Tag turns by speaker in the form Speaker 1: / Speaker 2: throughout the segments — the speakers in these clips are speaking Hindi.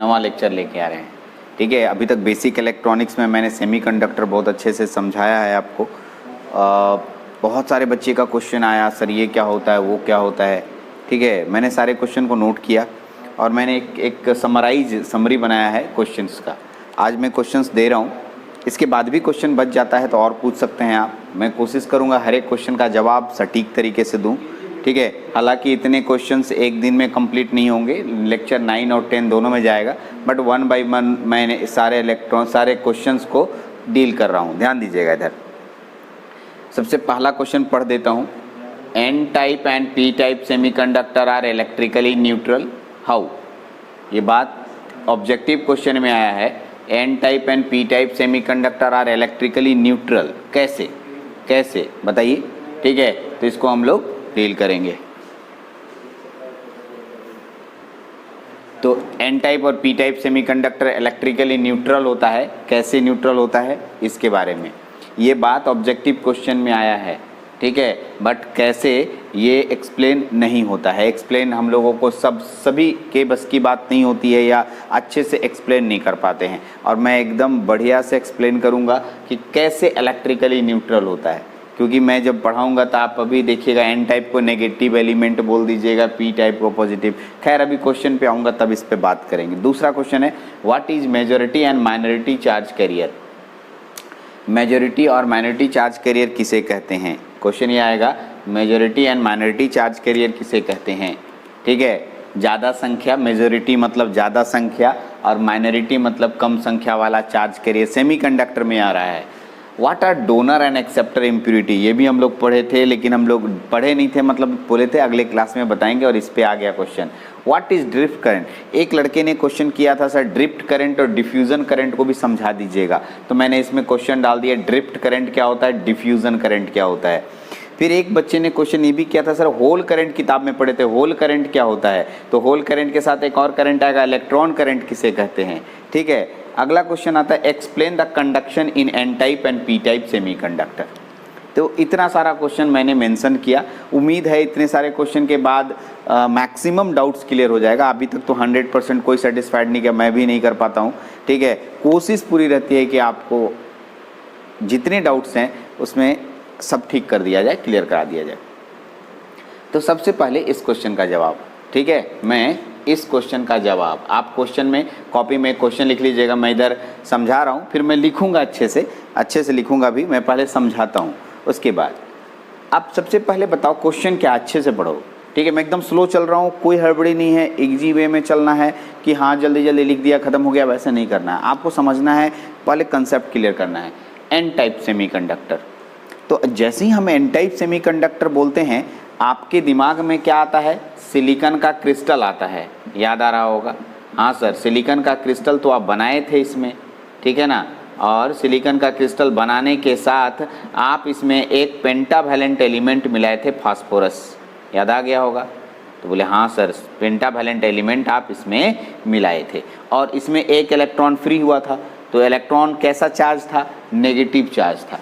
Speaker 1: नवा लेक्चर लेके आ रहे हैं। ठीक है, अभी तक बेसिक इलेक्ट्रॉनिक्स में मैंने सेमीकंडक्टर बहुत अच्छे से समझाया है आपको। बहुत सारे बच्चे का क्वेश्चन आया, सर ये क्या होता है, वो क्या होता है। ठीक है, मैंने सारे क्वेश्चन को नोट किया और मैंने एक समरी बनाया है क्वेश्चंस का। आज मैं क्वेश्चंस दे रहा हूँ, इसके बाद भी क्वेश्चन बच जाता है तो और पूछ सकते हैं आप। मैं कोशिश करूँगा हर एक क्वेश्चन का जवाब सटीक तरीके से दूँ। ठीक है, हालांकि इतने क्वेश्चंस एक दिन में कंप्लीट नहीं होंगे, लेक्चर 9 और 10 दोनों में जाएगा, बट 1 बाय 1 मैंने सारे क्वेश्चंस को डील कर रहा हूँ। ध्यान दीजिएगा इधर। सबसे पहला क्वेश्चन पढ़ देता हूँ। N type and P type semiconductor are electrically neutral, how. ये बात ऑब्जेक्टिव क्वेश्चन में आया है। N type and P type semiconductor are electrically neutral, कैसे कैसे बताइए। ठीक है, तो इसको हम लोग डील करेंगे। तो एन टाइप और P type semiconductor electrically neutral होता है, कैसे न्यूट्रल होता है इसके बारे में ये बात ऑब्जेक्टिव क्वेश्चन में आया है। ठीक है, बट कैसे ये एक्सप्लेन नहीं होता है। एक्सप्लेन हम लोगों को सभी के बस की बात नहीं होती है या अच्छे से एक्सप्लेन नहीं कर पाते हैं, और मैं एकदम बढ़िया से एक्सप्लेन करूँगा कि कैसे इलेक्ट्रिकली न्यूट्रल होता है। क्योंकि मैं जब पढ़ाऊंगा तो आप अभी देखिएगा, एन टाइप को नेगेटिव एलिमेंट बोल दीजिएगा, पी टाइप को पॉजिटिव। खैर अभी क्वेश्चन पे आऊँगा तब इस पे बात करेंगे। दूसरा क्वेश्चन है, what is majority and minority charge carrier. Majority और माइनॉरिटी चार्ज कैरियर किसे कहते हैं। क्वेश्चन ये आएगा, majority and minority charge carrier किसे कहते हैं। ठीक है, ज़्यादा संख्या, मेजॉरिटी मतलब ज़्यादा संख्या और माइनॉरिटी मतलब कम संख्या वाला चार्ज कैरियर सेमीकंडक्टर में आ रहा है। What are donor and acceptor impurity, ये भी हम लोग पढ़े थे, लेकिन हम लोग पढ़े नहीं थे, मतलब बोले थे अगले क्लास में बताएंगे, और इस पे आ गया question. What is drift current. एक लड़के ने क्वेश्चन किया था, सर ड्रिफ्ट करंट और डिफ्यूजन करंट को भी समझा दीजिएगा, तो मैंने इसमें क्वेश्चन डाल दिया, ड्रिफ्ट करंट क्या होता है, डिफ्यूजन करंट क्या होता है। फिर एक बच्चे ने क्वेश्चन ये भी किया था, सर होल करंट किताब में पढ़े थे, होल करंट क्या होता है। तो होल करंट के साथ एक और करंट आएगा, इलेक्ट्रॉन करंट किसे कहते हैं। ठीक है, अगला क्वेश्चन आता है, explain the conduction in N type and P type semiconductor. तो इतना सारा क्वेश्चन मैंने मेंशन किया। उम्मीद है इतने सारे क्वेश्चन के बाद मैक्सिमम डाउट्स क्लियर हो जाएगा। अभी तक तो 100% कोई सेटिस्फाइड नहीं किया, मैं भी नहीं कर पाता हूँ। ठीक है, कोशिश पूरी रहती है कि आपको जितने डाउट्स हैं उसमें सब ठीक कर दिया जाए, क्लियर करा दिया जाए। तो सबसे पहले इस क्वेश्चन का जवाब। ठीक है, मैं इस क्वेश्चन का जवाब, आप क्वेश्चन में कॉपी में क्वेश्चन लिख लीजिएगा, मैं इधर समझा रहा हूँ, फिर मैं लिखूँगा अच्छे से लिखूँगा भी, मैं पहले समझाता हूँ उसके बाद। आप सबसे पहले बताओ क्वेश्चन क्या, अच्छे से पढ़ो। ठीक है, मैं एकदम स्लो चल रहा हूँ, कोई हड़बड़ी नहीं है, इजी वे में चलना है कि हाँ जल्दी जल्दी लिख दिया ख़त्म हो गया, वैसे नहीं करना है। आपको समझना है, पहले कंसेप्ट क्लियर करना है। एन टाइप सेमीकंडक्टर, तो जैसे ही हम एन टाइप सेमीकंडक्टर बोलते हैं आपके दिमाग में क्या आता है, सिलिकॉन का क्रिस्टल आता है, याद आ रहा होगा। हाँ सर, सिलिकॉन का क्रिस्टल तो आप बनाए थे इसमें, ठीक है ना। और सिलिकॉन का क्रिस्टल बनाने के साथ आप इसमें एक पेंटावैलेंट एलिमेंट मिलाए थे, फास्फोरस, याद आ गया होगा। तो बोले हाँ सर, पेंटावैलेंट एलिमेंट आप इसमें मिलाए थे, और इसमें एक इलेक्ट्रॉन फ्री हुआ था। तो इलेक्ट्रॉन कैसा चार्ज था, नेगेटिव चार्ज था।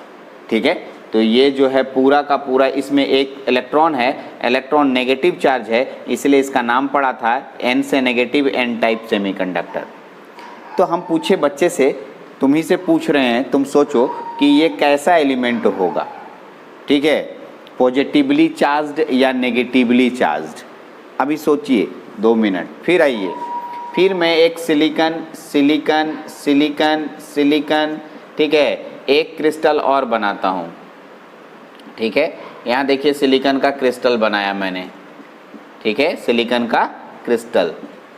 Speaker 1: ठीक है, तो ये जो है पूरा का पूरा, इसमें एक इलेक्ट्रॉन है, इलेक्ट्रॉन नेगेटिव चार्ज है, इसलिए इसका नाम पड़ा था एन से नेगेटिव एन टाइप सेमीकंडक्टर। तो हम पूछे बच्चे से, तुम ही से पूछ रहे हैं, तुम सोचो कि ये कैसा एलिमेंट होगा। ठीक है, पॉजिटिवली चार्ज्ड या नेगेटिवली चार्ज्ड। अभी सोचिए 2 मिनट, फिर आइए, फिर मैं एक सिलिकॉन सिलिकॉन सिलिकॉन सिलिकॉन, ठीक है, एक क्रिस्टल और बनाता हूँ। ठीक है, यहाँ देखिए सिलिकॉन का क्रिस्टल बनाया मैंने। ठीक है, सिलिकॉन का क्रिस्टल,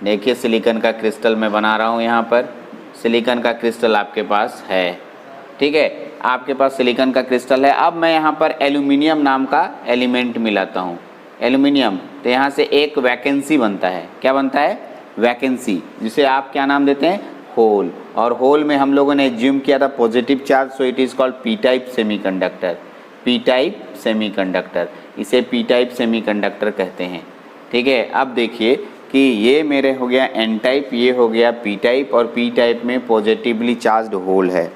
Speaker 1: देखिए सिलिकॉन का क्रिस्टल मैं बना रहा हूँ। यहाँ पर सिलिकॉन का क्रिस्टल आपके पास है। ठीक है, आपके पास सिलिकॉन का क्रिस्टल है। अब मैं यहाँ पर एल्यूमिनियम नाम का एलिमेंट मिलाता हूँ, एल्यूमिनियम। तो यहाँ से एक वैकेंसी बनता है, क्या बनता है, वैकेंसी, जिसे आप क्या नाम देते हैं, होल। और होल में हम लोगों ने एज्यूम किया था positive charge, so it is called P type semiconductor. P type semiconductor, इसे पी टाइप सेमीकंडक्टर कहते हैं। ठीक है, अब देखिए कि ये मेरे हो गया एन टाइप, ये हो गया पी टाइप, और पी टाइप में पॉजिटिवली चार्ज्ड होल है।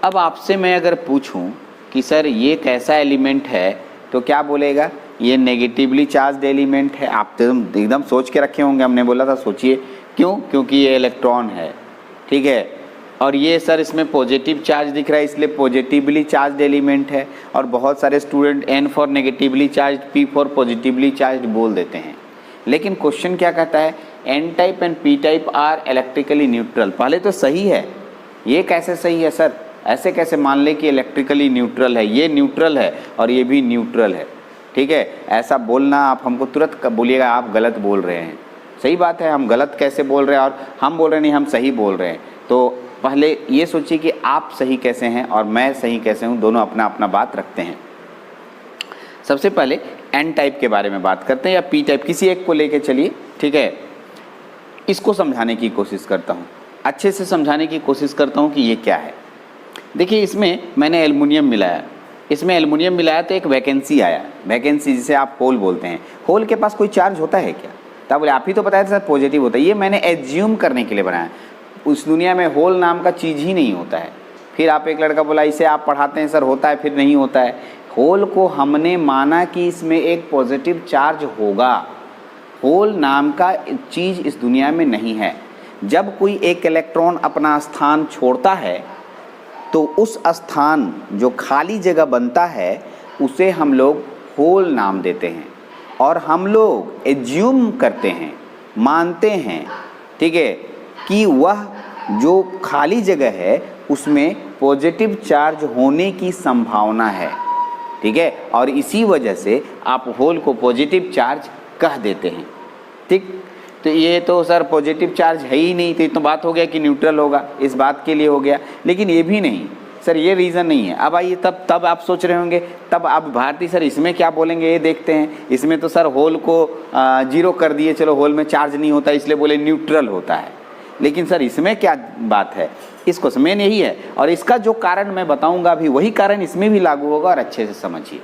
Speaker 1: अब आपसे मैं अगर पूछूं कि सर ये कैसा एलिमेंट है, तो क्या बोलेगा, ये नेगेटिवली चार्ज्ड एलिमेंट है। आप तो एकदम सोच के रखे होंगे, हमने बोला था सोचिए क्यों? क्योंकि ये इलेक्ट्रॉन है, ठीक है। और ये सर इसमें पॉजिटिव चार्ज दिख रहा है, इसलिए पॉजिटिवली चार्ज एलिमेंट है। और बहुत सारे student N for negatively charge, P for positively charge बोल देते हैं। लेकिन क्वेश्चन क्या कहता है? N type and P type are electrically neutral. पहले तो सही है, ये कैसे सही है सर? ऐसे कैसे मान ले कि इलेक्ट्रिकली न्यूट्रल है? ये न्यूट्रल है और ये भी न्यूट्रल है, ठीक है। ऐसा बोलना आप हमको तुरंत बोलिएगा आप गलत बोल रहे हैं। सही बात है, हम गलत कैसे बोल रहे हैं और हम बोल रहे नहीं, हम सही बोल रहे हैं। तो पहले ये सोचिए कि आप सही कैसे हैं और मैं सही कैसे हूँ, दोनों अपना अपना बात रखते हैं। सबसे पहले N टाइप के बारे में बात करते हैं या P टाइप, किसी एक को लेके चलिए, ठीक है। इसको समझाने की कोशिश करता हूँ, अच्छे से समझाने की कोशिश करता हूँ कि ये क्या है। देखिए इसमें मैंने एल्युमिनियम मिलाया, इसमें एल्युमिनियम मिलाया तो एक वैकेंसी आया। वैकेंसी जिसे आप होल बोलते हैं। होल के पास कोई चार्ज होता है क्या? तब बोले आप ही तो बताया था सर पॉजिटिव होता है। ये मैंने एज्यूम करने के लिए बनाया। उस दुनिया में होल नाम का चीज़ ही नहीं होता है। फिर आप एक लड़का बोला इसे आप पढ़ाते हैं सर होता है, फिर नहीं होता है। होल को हमने माना कि इसमें एक पॉजिटिव चार्ज होगा। होल नाम का चीज़ इस दुनिया में नहीं है। जब कोई एक इलेक्ट्रॉन अपना स्थान छोड़ता है तो उस स्थान जो खाली जगह बनता है उसे हम लोग होल नाम देते हैं। और हम लोग एज्यूम करते हैं, मानते हैं, ठीक है, कि वह जो खाली जगह है उसमें पॉजिटिव चार्ज होने की संभावना है, ठीक है। और इसी वजह से आप होल को पॉजिटिव चार्ज कह देते हैं, ठीक। तो ये तो सर पॉजिटिव चार्ज है ही नहीं, तो इतना बात हो गया कि न्यूट्रल होगा, इस बात के लिए हो गया। लेकिन ये भी नहीं सर, ये रीज़न नहीं है। अब आइए तब आप सोच रहे होंगे, तब आप भारती सर इसमें क्या बोलेंगे ये देखते हैं। इसमें तो सर होल को जीरो कर दिए, चलो होल में चार्ज नहीं होता इसलिए बोले न्यूट्रल होता है। लेकिन सर इसमें क्या बात है? इसको मेन यही है। और इसका जो कारण मैं बताऊंगा अभी, वही कारण इसमें भी लागू होगा और अच्छे से समझिए।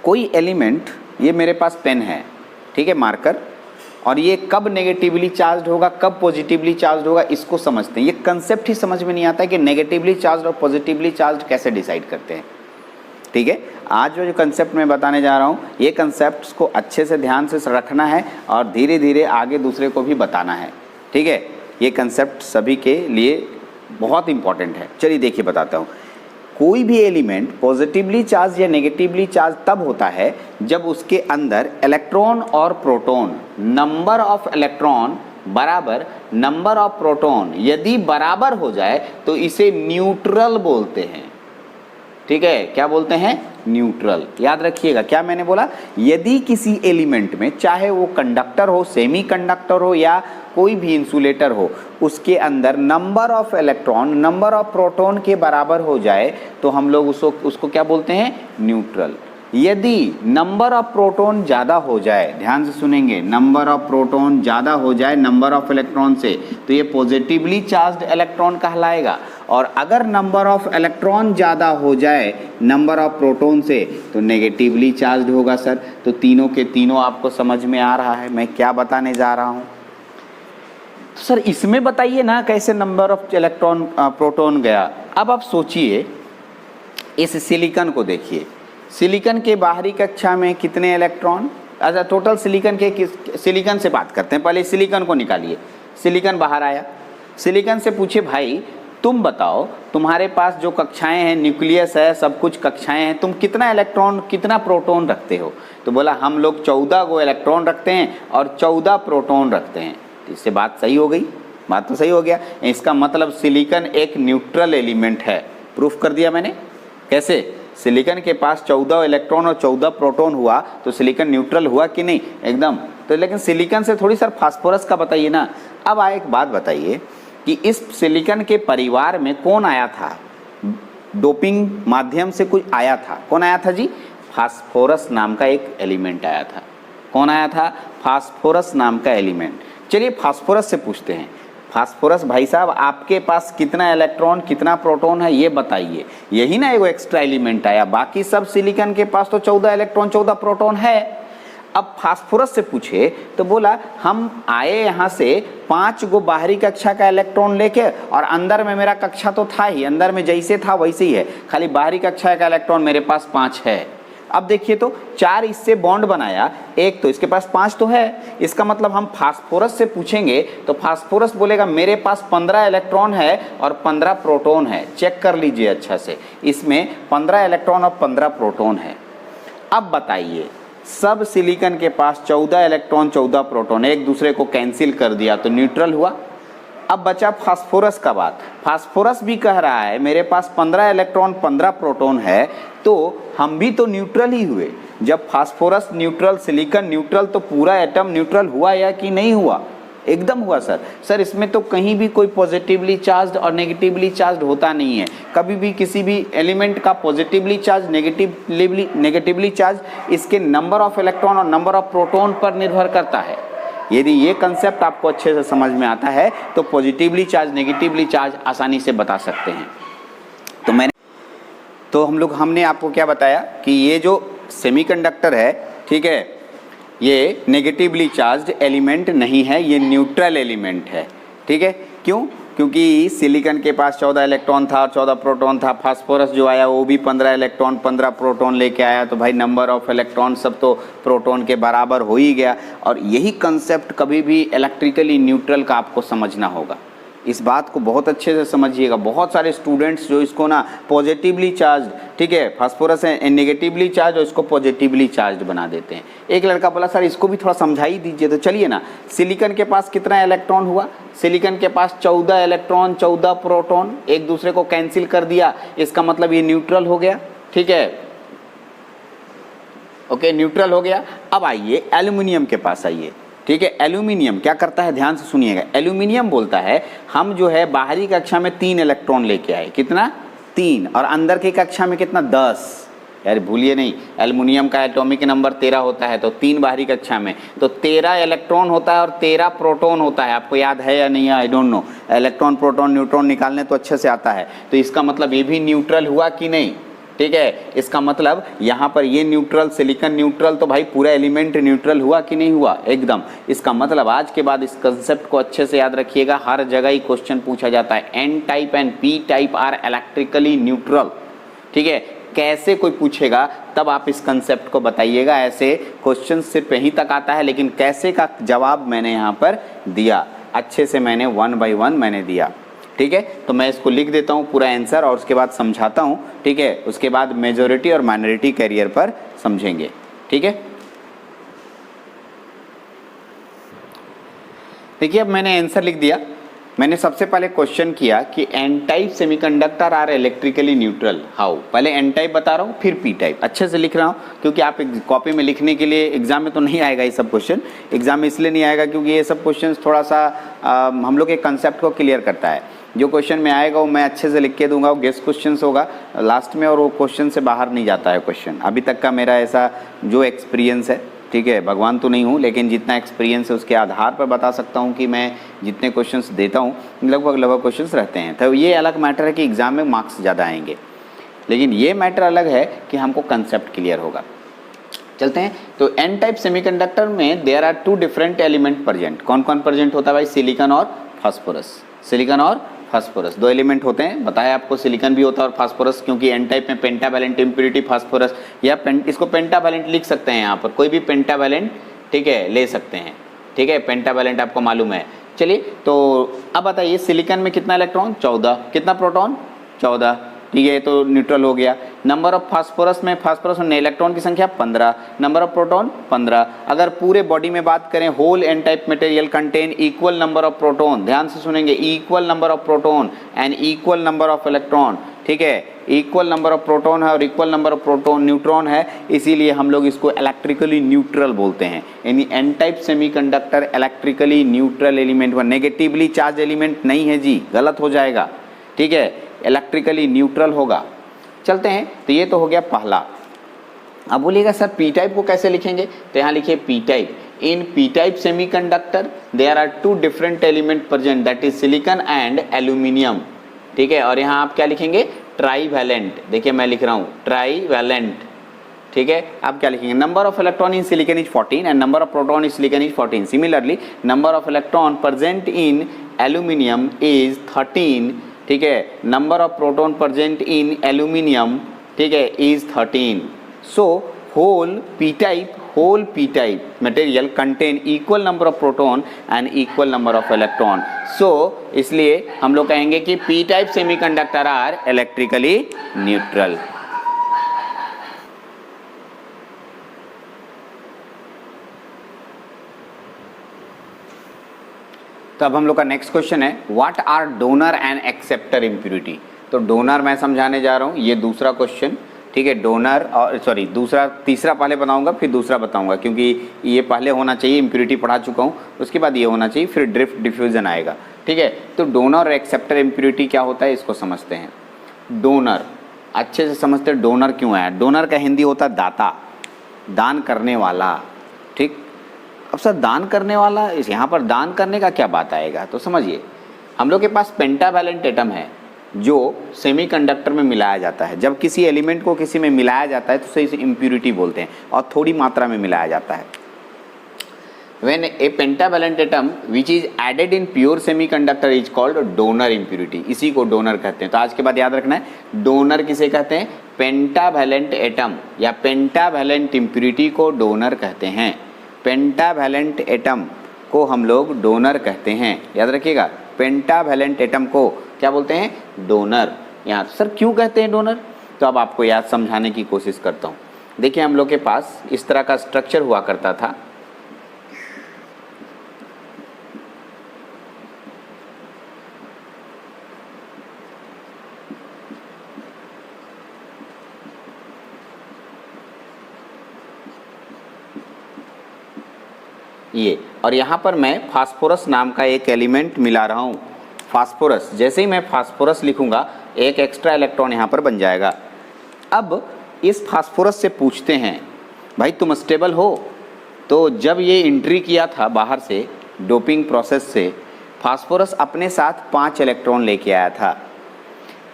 Speaker 1: कोई एलिमेंट, ये मेरे पास पेन है, ठीक है, मार्कर, और ये कब नेगेटिवली चार्ज होगा कब पॉजिटिवली चार्ज होगा इसको समझते हैं। ये कंसेप्ट ही समझ में नहीं आता है कि नेगेटिवली चार्ज और पॉजिटिवली चार्ज कैसे डिसाइड करते हैं, ठीक है। आज जो कंसेप्ट मैं बताने जा रहा हूँ, ये कंसेप्ट्स को अच्छे से ध्यान से रखना है और धीरे धीरे आगे दूसरे को भी बताना है, ठीक है। ये कंसेप्ट सभी के लिए बहुत इंपॉर्टेंट है। चलिए देखिए बताता हूँ। कोई भी एलिमेंट पॉजिटिवली चार्ज या नेगेटिवली चार्ज तब होता है जब उसके अंदर इलेक्ट्रॉन और प्रोटॉन, नंबर ऑफ इलेक्ट्रॉन बराबर नंबर ऑफ प्रोटॉन यदि बराबर हो जाए तो इसे न्यूट्रल बोलते हैं, ठीक है। क्या बोलते हैं? न्यूट्रल। याद रखिएगा क्या मैंने बोला। यदि किसी एलिमेंट में, चाहे वो कंडक्टर हो, सेमी कंडक्टर हो या कोई भी इंसुलेटर हो, उसके अंदर number of electron number of proton के बराबर हो जाए तो हम लोग उसको क्या बोलते हैं? न्यूट्रल। यदि नंबर ऑफ प्रोटॉन ज़्यादा हो जाए, ध्यान से सुनेंगे, नंबर ऑफ प्रोटॉन ज़्यादा हो जाए नंबर ऑफ इलेक्ट्रॉन से, तो ये पॉजिटिवली चार्ज्ड इलेक्ट्रॉन कहलाएगा। और अगर नंबर ऑफ इलेक्ट्रॉन ज़्यादा हो जाए नंबर ऑफ प्रोटॉन से तो नेगेटिवली चार्ज्ड होगा सर। तो तीनों के तीनों आपको समझ में आ रहा है मैं क्या बताने जा रहा हूँ? तो सर इसमें बताइए ना कैसे नंबर ऑफ इलेक्ट्रॉन प्रोटॉन गया। अब आप सोचिए, इस सिलिकॉन को देखिए। सिलिकॉन के बाहरी कक्षा में कितने इलेक्ट्रॉन? अच्छा टोटल सिलिकॉन से बात करते हैं। पहले सिलिकॉन को निकालिए। सिलिकॉन बाहर आया। सिलिकॉन से पूछे भाई तुम बताओ, तुम्हारे पास जो कक्षाएं हैं, न्यूक्लियस है, सब कुछ कक्षाएं हैं, तुम कितना इलेक्ट्रॉन कितना प्रोटॉन रखते हो? तो बोला हम लोग 14 गो इलेक्ट्रॉन रखते हैं और 14 प्रोटॉन रखते हैं। इससे बात सही हो गई, बात तो सही हो गया। इसका मतलब सिलिकॉन एक न्यूट्रल एलिमेंट है। प्रूफ कर दिया मैंने। कैसे? सिलिकॉन के पास 14 इलेक्ट्रॉन और 14 प्रोटॉन हुआ तो सिलिकॉन न्यूट्रल हुआ कि नहीं? एकदम। तो लेकिन सिलिकॉन से थोड़ी सर फास्फोरस का बताइए ना। अब एक बात बताइए कि इस सिलिकॉन के परिवार में कौन आया था? डोपिंग माध्यम से कुछ आया था। कौन आया था जी? फास्फोरस नाम का एक एलिमेंट आया था। कौन आया था? फास्फोरस नाम का एलिमेंट। चलिए फास्फोरस से पूछते हैं। फास्फोरस भाई साहब आपके पास कितना इलेक्ट्रॉन कितना प्रोटॉन है ये बताइए। यही ना एगो एक्स्ट्रा एलिमेंट आया, बाकी सब सिलिकॉन के पास तो 14 इलेक्ट्रॉन 14 प्रोटॉन है। अब फास्फोरस से पूछे तो बोला हम आए यहाँ से 5 गो बाहरी कक्षा का इलेक्ट्रॉन लेके और अंदर में मेरा कक्षा तो था ही, अंदर में जैसे था वैसे ही है, खाली बाहरी कक्षा का इलेक्ट्रॉन मेरे पास 5 है। अब देखिए तो 4 इससे बॉन्ड बनाया, एक तो इसके पास 5 तो है, इसका मतलब हम फास्फोरस से पूछेंगे तो फास्फोरस बोलेगा मेरे पास 15 इलेक्ट्रॉन है और 15 प्रोटॉन है। चेक कर लीजिए अच्छा से, इसमें 15 इलेक्ट्रॉन और 15 प्रोटॉन है। अब बताइए, सब सिलिकॉन के पास 14 इलेक्ट्रॉन 14 प्रोटॉन, एक दूसरे को कैंसिल कर दिया तो न्यूट्रल हुआ। अब बचा फास्फोरस का बात, फास्फोरस भी कह रहा है मेरे पास 15 इलेक्ट्रॉन 15 प्रोटॉन है, तो हम भी तो न्यूट्रल ही हुए। जब फास्फोरस न्यूट्रल, सिलिकॉन न्यूट्रल, तो पूरा एटम न्यूट्रल हुआ या कि नहीं हुआ? एकदम हुआ सर इसमें तो कहीं भी कोई पॉजिटिवली चार्ज और नेगेटिवली चार्ज होता नहीं है। कभी भी किसी भी एलिमेंट का पॉजिटिवली चार्ज नेगेटिवली चार्ज इसके नंबर ऑफ इलेक्ट्रॉन और नंबर ऑफ प्रोटॉन पर निर्भर करता है। यदि ये कंसेप्ट आपको अच्छे से समझ में आता है तो पॉजिटिवली चार्ज नेगेटिवली चार्ज आसानी से बता सकते हैं। हमने आपको क्या बताया कि ये जो सेमीकंडक्टर है, ठीक है, ये नेगेटिवली चार्ज्ड एलिमेंट नहीं है, ये न्यूट्रल एलिमेंट है। ठीक है, क्यों? क्योंकि सिलिकॉन के पास 14 इलेक्ट्रॉन था और 14 प्रोटॉन था। फास्फोरस जो आया वो भी 15 इलेक्ट्रॉन 15 प्रोटॉन लेके आया, तो भाई नंबर ऑफ इलेक्ट्रॉन सब तो प्रोटॉन के बराबर हो ही गया। और यही कंसेप्ट कभी भी इलेक्ट्रिकली न्यूट्रल का आपको समझना होगा। इस बात को बहुत अच्छे से समझिएगा। बहुत सारे स्टूडेंट्स जो इसको ना पॉजिटिवली चार्ज, ठीक है, फास्फोरस है नेगेटिवली चार्ज और इसको पॉजिटिवली चार्ज बना देते हैं। एक लड़का बोला सर इसको भी थोड़ा समझा ही दीजिए, तो चलिए ना, सिलिकॉन के पास कितना इलेक्ट्रॉन हुआ? सिलिकॉन के पास 14 इलेक्ट्रॉन 14 प्रोटॉन, एक दूसरे को कैंसिल कर दिया, इसका मतलब ये न्यूट्रल हो गया। ठीक है, ओके, न्यूट्रल हो गया। अब आइए एल्यूमिनियम के पास आइए। ठीक है, एल्यूमिनियम क्या करता है, ध्यान से सुनिएगा। एल्यूमिनियम बोलता है हम जो है बाहरी कक्षा में 3 इलेक्ट्रॉन लेके आए, कितना? 3, और अंदर की कक्षा में कितना? 10। यार भूलिए नहीं, एल्यूमिनियम का एटॉमिक नंबर 13 होता है, तो 3 बाहरी कक्षा में तो 13 इलेक्ट्रॉन होता है और 13 प्रोटॉन होता है। आपको याद है या नहीं, I don't know. Electron proton neutron निकालने तो अच्छे से आता है, तो इसका मतलब ये भी न्यूट्रल हुआ कि नहीं? ठीक है, इसका मतलब यहाँ पर ये न्यूट्रल, सिलिकॉन न्यूट्रल, तो भाई पूरा एलिमेंट न्यूट्रल हुआ कि नहीं हुआ? एकदम। इसका मतलब आज के बाद इस कंसेप्ट को अच्छे से याद रखिएगा, हर जगह ही क्वेश्चन पूछा जाता है, N type and P type are electrically neutral. ठीक है, कैसे कोई पूछेगा तब आप इस कंसेप्ट को बताइएगा। ऐसे क्वेश्चन सिर्फ यहीं तक आता है, लेकिन कैसे का जवाब मैंने यहाँ पर दिया, अच्छे से मैंने 1 by 1 मैंने दिया। ठीक है, तो मैं इसको लिख देता हूँ पूरा आंसर और उसके बाद समझाता हूँ। ठीक है, उसके बाद मेजॉरिटी और माइनॉरिटी कैरियर पर समझेंगे। ठीक है, देखिए अब मैंने आंसर लिख दिया। मैंने सबसे पहले क्वेश्चन किया कि N type semiconductor are electrically neutral, how. पहले एन टाइप बता रहा हूँ, फिर पी टाइप। अच्छे से लिख रहा हूँ क्योंकि आप कॉपी में लिखने के लिए एग्जाम में तो नहीं आएगा ये सब क्वेश्चन। एग्जाम में इसलिए नहीं आएगा क्योंकि ये सब क्वेश्चन थोड़ा सा हम लोग के कंसेप्ट को क्लियर करता है। जो क्वेश्चन में आएगा वो मैं अच्छे से लिख के दूंगा, वो गेस्ट क्वेश्चन होगा लास्ट में, और वो क्वेश्चन से बाहर नहीं जाता है क्वेश्चन। अभी तक का मेरा ऐसा जो एक्सपीरियंस है, ठीक है, भगवान तो नहीं हूँ लेकिन जितना एक्सपीरियंस है उसके आधार पर बता सकता हूँ कि मैं जितने क्वेश्चंस देता हूँ लगभग क्वेश्चंस रहते हैं। तो ये अलग मैटर है कि एग्ज़ाम में मार्क्स ज़्यादा आएंगे, लेकिन ये मैटर अलग है कि हमको कंसेप्ट क्लियर होगा। चलते हैं, तो एन टाइप सेमीकंडक्टर में there are 2 different element present. कौन कौन प्रेजेंट होता है भाई? सिलिकॉन और फास्फोरस। सिलिकॉन और फास्फोरस 2 एलिमेंट होते हैं, बताया आपको। सिलिकॉन भी होता है और फास्फोरस, क्योंकि एन टाइप में पेंटावैलेंट इम्प्योरिटी फास्फोरस, या इसको पेंटावैलेंट लिख सकते हैं यहाँ पर, कोई भी पेंटावैलेंट, ठीक है, ले सकते हैं। ठीक है, पेंटावैलेंट आपको मालूम है। चलिए, तो अब बताइए सिलिकॉन में कितना इलेक्ट्रॉन? 14। कितना प्रोटॉन? 14। ठीक है, तो न्यूट्रल हो गया। नंबर ऑफ फास्फोरस में, फास्फोरस में इलेक्ट्रॉन की संख्या 15, नंबर ऑफ प्रोटॉन 15। अगर पूरे बॉडी में बात करें, whole N type material contain equal number of proton, ध्यान से सुनेंगे, equal number of proton and equal number of electron. ठीक है, इक्वल नंबर ऑफ प्रोटॉन है और equal number of proton neutron है, इसीलिए हम लोग इसको इलेक्ट्रिकली न्यूट्रल बोलते हैं। यानी N type semiconductor electrically neutral element, व नेगेटिवली चार्ज एलिमेंट नहीं है जी, गलत हो जाएगा। ठीक है, इलेक्ट्रिकली न्यूट्रल होगा। चलते हैं, तो ये तो हो गया पहला। अब बोलिएगा सर पी टाइप को कैसे लिखेंगे? तो यहाँ लिखिए P type. In P type semiconductor there are 2 different element present, that is silicon and aluminium. ठीक है, और यहाँ आप क्या लिखेंगे? ट्राईवैलेंट। देखिए मैं लिख रहा हूँ ट्राईवैलेंट। ठीक है, आप क्या लिखेंगे? Number of electron in silicon is 14 and number of proton in silicon is 14। Similarly number of electron present in aluminium is 13। ठीक है, number of proton present in aluminium, ठीक है, is 13। So whole p type material contain equal number of proton and equal number of electron. So इसलिए हम लोग कहेंगे कि p type semiconductor are electrically neutral. तो अब हम लोग का नेक्स्ट क्वेश्चन है what are donor and acceptor impurity. तो डोनर मैं समझाने जा रहा हूँ, ये दूसरा क्वेश्चन, ठीक है। डोनर और सॉरी तीसरा पहले बनाऊंगा फिर दूसरा बताऊंगा, क्योंकि ये पहले होना चाहिए, इम्प्यूरिटी पढ़ा चुका हूँ, उसके बाद ये होना चाहिए, फिर ड्रिफ्ट डिफ्यूजन आएगा, ठीक है। तो डोनर और एक्सेप्टर इम्प्यूरिटी क्या होता है इसको समझते हैं। डोनर अच्छे से समझते हैं, डोनर क्यों है। डोनर का हिंदी होता है दाता, दान करने वाला, ठीक। अब सर दान करने वाला, इस यहाँ पर दान करने का क्या बात आएगा, तो समझिए हम लोग के पास पेंटावैलेंट एटम है जो सेमीकंडक्टर में मिलाया जाता है। जब किसी एलिमेंट को किसी में मिलाया जाता है तो उसे इसे इम्प्यूरिटी बोलते हैं, और थोड़ी मात्रा में मिलाया जाता है। When a pentavalent atom which is added in pure semiconductor is called donor impurity, इसी को डोनर कहते हैं। तो आज के बाद याद रखना है डोनर किसे कहते हैं, पेंटावैलेंट एटम या पेंटावैलेंट इम्प्यूरिटी को डोनर कहते हैं। पेंटावैलेंट एटम को हम लोग डोनर कहते हैं, याद रखिएगा। पेंटावैलेंट एटम को क्या बोलते हैं, डोनर। यहाँ सर क्यों कहते हैं डोनर, तो अब आपको याद समझाने की कोशिश करता हूँ। देखिए हम लोग के पास इस तरह का स्ट्रक्चर हुआ करता था, ये, और यहाँ पर मैं फास्फोरस नाम का एक एलिमेंट मिला रहा हूँ। फास्फोरस, जैसे ही मैं फास्फोरस लिखूंगा एक एक्स्ट्रा इलेक्ट्रॉन यहाँ पर बन जाएगा। अब इस फास्फोरस से पूछते हैं भाई तुम स्टेबल हो। तो जब ये एंट्री किया था बाहर से डोपिंग प्रोसेस से, फास्फोरस अपने साथ 5 इलेक्ट्रॉन लेके आया था।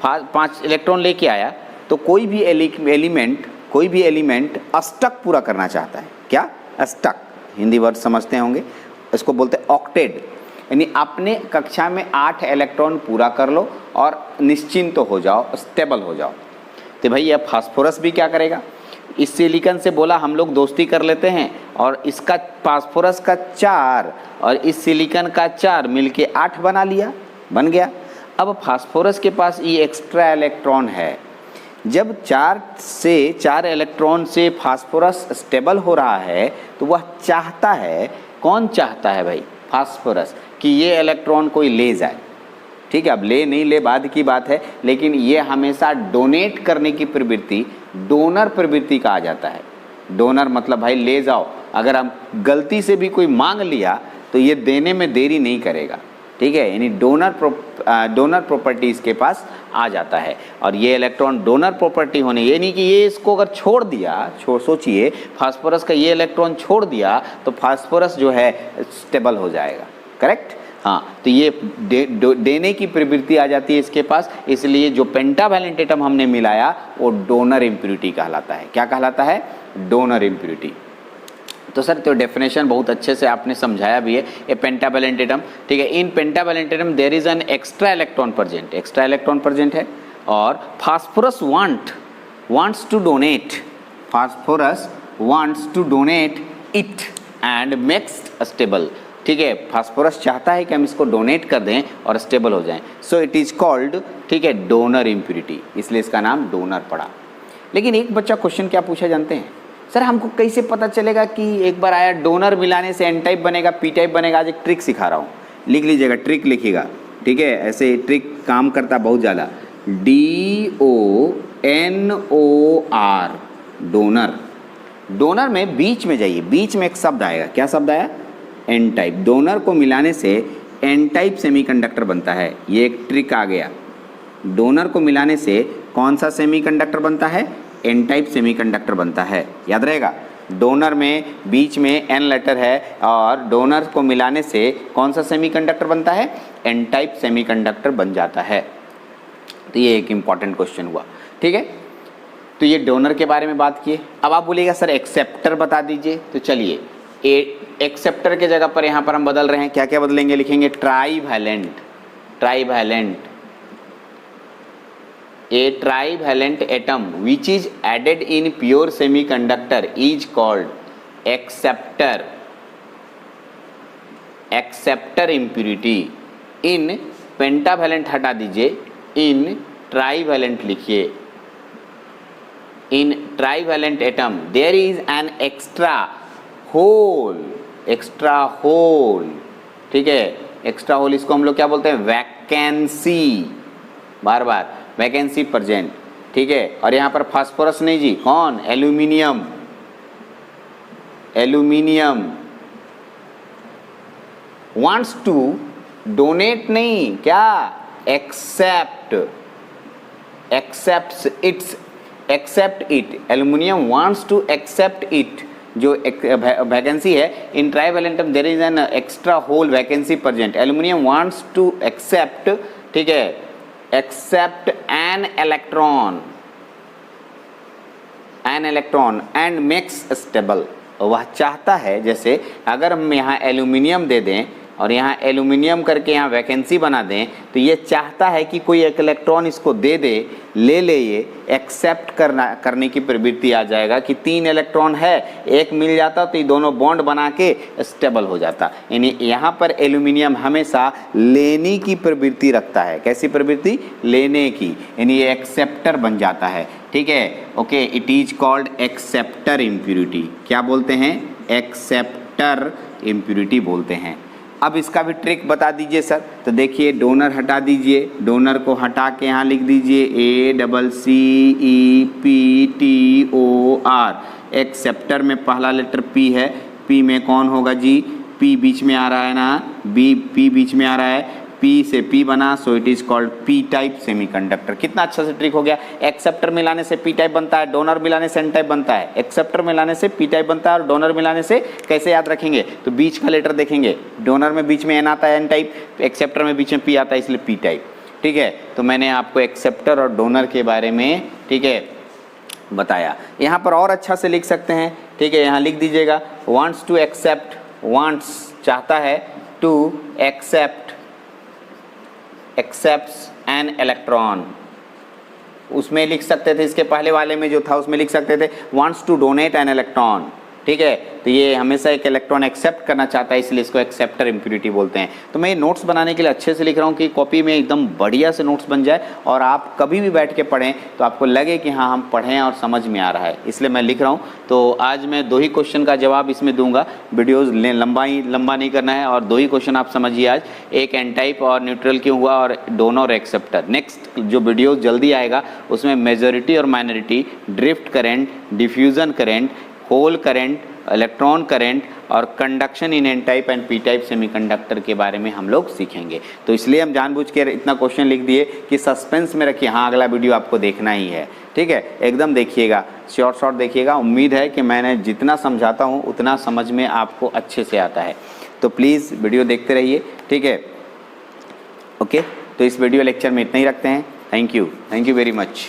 Speaker 1: 5 इलेक्ट्रॉन लेके आया तो कोई भी एलिमेंट अस्टक पूरा करना चाहता है। क्या अस्टक, हिंदी वर्ड समझते होंगे, इसको बोलते हैं ऑक्टेट, यानी अपने कक्षा में 8 इलेक्ट्रॉन पूरा कर लो और निश्चिंत तो हो जाओ, स्टेबल हो जाओ। तो भाई यह फास्फोरस भी क्या करेगा, इस सिलिकॉन से बोला हम लोग दोस्ती कर लेते हैं, और इसका फास्फोरस का 4 और इस सिलिकॉन का 4 मिलके 8 बना लिया, बन गया। अब फास्फोरस के पास ये एक्स्ट्रा इलेक्ट्रॉन है। जब 4 इलेक्ट्रॉन से फास्फोरस स्टेबल हो रहा है तो वह चाहता है, कौन चाहता है भाई, फास्फोरस, कि ये इलेक्ट्रॉन कोई ले जाए, ठीक है। अब ले नहीं ले बाद की बात है, लेकिन ये हमेशा डोनेट करने की प्रवृत्ति डोनर प्रवृत्ति कहा जाता है। डोनर मतलब भाई ले जाओ, अगर हम गलती से भी कोई मांग लिया तो ये देने में देरी नहीं करेगा, ठीक है। यानी डोनर प्रॉपर्टी इसके पास आ जाता है, और ये इलेक्ट्रॉन डोनर प्रॉपर्टी होने, यानी कि ये इसको अगर छोड़ दिया, सोचिए फास्फोरस का ये इलेक्ट्रॉन छोड़ दिया तो फास्फोरस जो है स्टेबल हो जाएगा, करेक्ट। हाँ, तो ये देने की प्रवृत्ति आ जाती है इसके पास, इसलिए जो पेंटावैलेंट एटम हमने मिलाया वो डोनर इम्प्यूरिटी कहलाता है। क्या कहलाता है, डोनर इम्प्यूरिटी। तो सर तो डेफिनेशन बहुत अच्छे से आपने समझाया भी है। ए पेंटावैलेंट एटम, ठीक है, in pentavalent atom there is an extra electron present, extra electron present है, और phosphorus wants to donate, phosphorus wants to donate it and makes stable, ठीक है। फास्फोरस चाहता है कि हम इसको डोनेट कर दें और स्टेबल हो जाएं। सो इट इज कॉल्ड, ठीक है, डोनर इम्प्यूरिटी, इसलिए इसका नाम डोनर पड़ा। लेकिन एक बच्चा क्वेश्चन क्या पूछा जानते हैं, सर हमको कैसे पता चलेगा कि एक बार आया डोनर मिलाने से एन टाइप बनेगा, पी टाइप बनेगा। आज एक ट्रिक सिखा रहा हूँ, लिख लीजिएगा, ट्रिक लिखिएगा, ठीक है। ऐसे ट्रिक काम करता बहुत ज़्यादा। DONOR, donor. डोनर में बीच में जाइए, बीच में एक शब्द आएगा, क्या शब्द आया, एन टाइप। डोनर को मिलाने से एन टाइप सेमीकंडक्टर बनता है, ये एक ट्रिक आ गया। डोनर को मिलाने से कौन सा सेमीकंडक्टर बनता है, एन टाइप सेमीकंडक्टर बनता है, याद रहेगा। डोनर में बीच में एन लेटर है, और डोनर को मिलाने से कौन सा सेमीकंडक्टर बनता है, एन टाइप सेमीकंडक्टर बन जाता है। तो ये एक इम्पॉर्टेंट क्वेश्चन हुआ, ठीक है। तो ये डोनर के बारे में बात किए। अब आप बोलिएगा सर एक्सेप्टर बता दीजिए, तो चलिए एक्सेप्टर के जगह पर यहाँ पर हम बदल रहे हैं, क्या क्या बदलेंगे, लिखेंगे trivalent, trivalent a trivalent atom which is added in pure semiconductor is called acceptor, acceptor impurity. In pentavalent हटा दीजिए, इन ट्राइवैलेंट लिखिए। In trivalent atom there is an extra hole, extra hole, ठीक है। एक्स्ट्रा होल इसको हम लोग क्या बोलते हैं, वैकेंसी, बार बार वैकेंसी प्रेजेंट, ठीक है। और यहाँ पर फास्फोरस नहीं जी, कौन, aluminium, aluminium wants to donate नहीं, क्या, accept, accept its, accept it, aluminium wants to accept it, जो वैकेंसी है in trivalent atom there is an extra hole vacancy present, aluminium wants to accept, ठीक है, accept an electron, an electron and makes stable. वह चाहता है, जैसे अगर हम यहाँ एल्यूमिनियम दे दें और यहाँ एल्यूमिनियम करके यहाँ वैकेंसी बना दें, तो ये चाहता है कि कोई एक इलेक्ट्रॉन इसको दे दे, ले ले, ये एक्सेप्ट करने की प्रवृत्ति आ जाएगा कि 3 इलेक्ट्रॉन है, एक मिल जाता तो ये दोनों बॉन्ड बना के स्टेबल हो जाता। यानी यहाँ पर एल्यूमिनियम हमेशा लेने की प्रवृत्ति रखता है, कैसी प्रवृत्ति, लेने की, यानी ये एक्सेप्टर बन जाता है, ठीक है। Okay, it is called acceptor impurity. क्या बोलते हैं, एक्सेप्टर इम्प्यूरिटी बोलते हैं। अब इसका भी ट्रिक बता दीजिए सर। तो देखिए, डोनर हटा दीजिए, डोनर को हटा के यहाँ लिख दीजिए ACCEPTOR। एक्सेप्टर में पहला लेटर P है, P में कौन होगा जी, P बीच में आ रहा है ना, P बीच में आ रहा है, P से P बना, so it is called P type semiconductor. कितना अच्छा से ट्रिक हो गया। एक्सेप्टर मिलाने से P टाइप बनता है, डोनर मिलाने से N टाइप बनता है। एक्सेप्टर मिलाने से P टाइप बनता है और डोनर मिलाने से कैसे याद रखेंगे, तो बीच का लेटर देखेंगे, डोनर में बीच में N आता है N टाइप, एक्सेप्टर में बीच में P आता है इसलिए P टाइप, ठीक है। तो मैंने आपको एक्सेप्टर और डोनर के बारे में, ठीक है, बताया। यहाँ पर और अच्छा से लिख सकते हैं, ठीक है, यहाँ लिख दीजिएगा वांट्स टू एक्सेप्ट, वांट्स चाहता है, to accept, accepts an electron. उसमें लिख सकते थे, इसके पहले वाले में जो था उसमें लिख सकते थे wants to donate an electron, ठीक है। तो ये हमेशा एक इलेक्ट्रॉन एक्सेप्ट करना चाहता है, इसलिए इसको एक्सेप्टर इम्प्यूरिटी बोलते हैं। तो मैं ये नोट्स बनाने के लिए अच्छे से लिख रहा हूँ कि कॉपी में एकदम बढ़िया से नोट्स बन जाए और आप कभी भी बैठ के पढ़ें तो आपको लगे कि हाँ हम पढ़ें और समझ में आ रहा है, इसलिए मैं लिख रहा हूँ। तो आज मैं 2 ही क्वेश्चन का जवाब इसमें दूंगा, वीडियोज़ लंबा नहीं करना है, और 2 ही क्वेश्चन आप समझिए आज, एक एन टाइप और न्यूट्रल क्यों हुआ, और डोनर और एक्सेप्टर। नेक्स्ट जो वीडियो जल्दी आएगा उसमें मेजॉरिटी और minority, drift current, diffusion current, hole current, electron current और conduction in N type and P type semiconductor के बारे में हम लोग सीखेंगे। तो इसलिए हम जानबूझ के इतना क्वेश्चन लिख दिए कि सस्पेंस में रखिए, हाँ अगला वीडियो आपको देखना ही है, ठीक है। एकदम देखिएगा, शॉर्ट देखिएगा। उम्मीद है कि मैंने जितना समझाता हूँ उतना समझ में आपको अच्छे से आता है। तो प्लीज़ वीडियो देखते रहिए, ठीक है। ओके, तो इस वीडियो लेक्चर में इतना ही रखते हैं। Thank you very much.